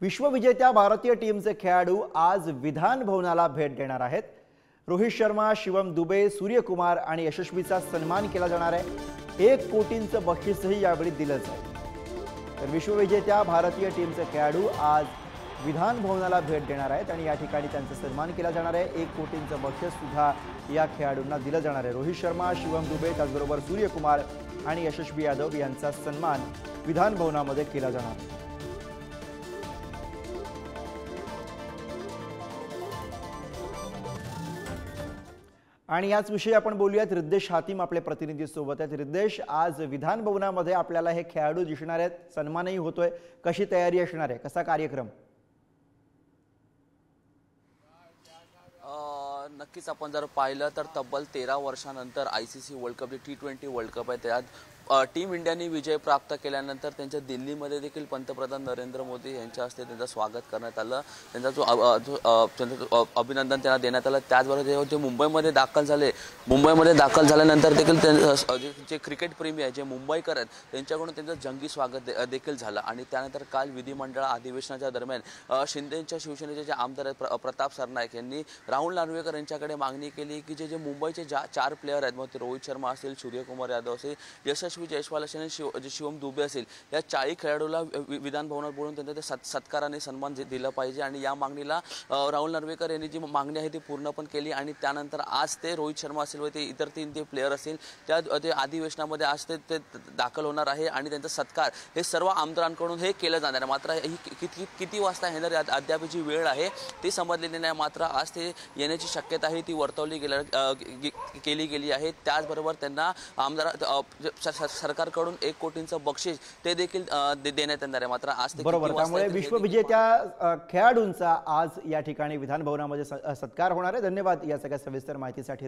विश्वविजेत्या भारतीय टीमचे खेळाडू आज विधान भवनाला भेट देणार आहेत। रोहित शर्मा, शिवम दुबे, सूर्यकुमार आणि यशस्वीचा सन्मान केला जाणार आहे। 1 कोटींचं बक्षीसही यावेळी दिलं जाईल। तर विश्वविजेत्या भारतीय टीमचे खेळाडू आज विधान भवनाला भेट देणार आहेत आणि या ठिकाणी त्यांचा सन्मान केला जाणार आहे। 1 कोटींचं बक्षीस सुद्धा या खेळाडूंना दिलं जाणार आहे। रोहित शर्मा, शिवम दुबे, त्याचबरोबर सूर्यकुमार आणि यशस्वी यादव यांचा सन्मान विधान भवनामध्ये केला जाणार आहे। आणि याच विषयी आपण बोलूयात। रिद्देश हातीम आपले प्रतिनिधी सोबत आहेत। रिद्देश, आज विधान भवनामध्ये आपल्याला हे खेळाडू दिसणार आहेत, सन्मानही होतोय, कशी तयारी असणार आहे, कसा कार्यक्रम? नक्कीच आपण जर पाहिलं तर तब्बल 13 वर्षांनंतर ICC world cup T20 world cup आहे, त्यात टीम इंडियाने विजय प्राप्त केल्यानंतर त्यांच्या दिल्लीमध्ये देखील पंतप्रधान नरेंद्र मोदी यांच्या हस्ते त्यांचं स्वागत करण्यात आलं। त्यांचा जो अभिनंदन त्यांना देण्यात आलं। त्याचबरोबर ते मुंबईमध्ये दाखल झाल्यानंतर देखील जे क्रिकेट प्रेमी आहे, जे मुंबईकर आहेत, त्यांच्याकडून त्यांचं जंगी स्वागत देखील झालं। आणि त्यानंतर काल विधिमंडळ अधिवेशनाच्या दरम्यान शिंदेच्या शिवसेनेचे जे आमदार आहेत प्रताप सरनाईक यांनी राहुल नार्वेकर यांच्याकडे मागणी केली की जे मुंबईचे 4 प्लेयर आहेत, मग ते रोहित शर्मा असेल, सूर्यकुमार यादव असेल, यशस्वी जयस्वाल असेल, शिवम दुबे असेल, या 40 खेळाडूला विधान भवनात बोलून त्यांना ते सत्काराने सन्मान दिला पाहिजे। आणि या मागणीला राहुल नार्वेकर यांनी जी मागणी आहे ती पूर्ण पण केली। आणि त्यानंतर आज ते रोहित शर्मा असेल व ते इतर 3 प्लेयर असतील त्या ते अधिवेशनामध्ये आज ते दाखल होणार आहे आणि त्यांचा सत्कार हे सर्व आमदारांकडून हे केलं जाणार आहे। मात्र ही किती वाजता येणार अद्याप जी वेळ आहे ती समजलेली नाही। मात्र आज ते येण्याची शक्यता आहे ती वर्तवली केली गेली आहे। त्याचबरोबर त्यांना आमदार सरकारकडून 1 कोटींचं बक्षीस ते देखील देण्यात येणार आहे। मात्र आज बरोबर, त्यामुळे विश्वविजेत्या खेळाडूंचा आज या ठिकाणी विधान भवनामध्ये सत्कार होणार आहे। धन्यवाद या सगळ्या सविस्तर माहितीसाठी।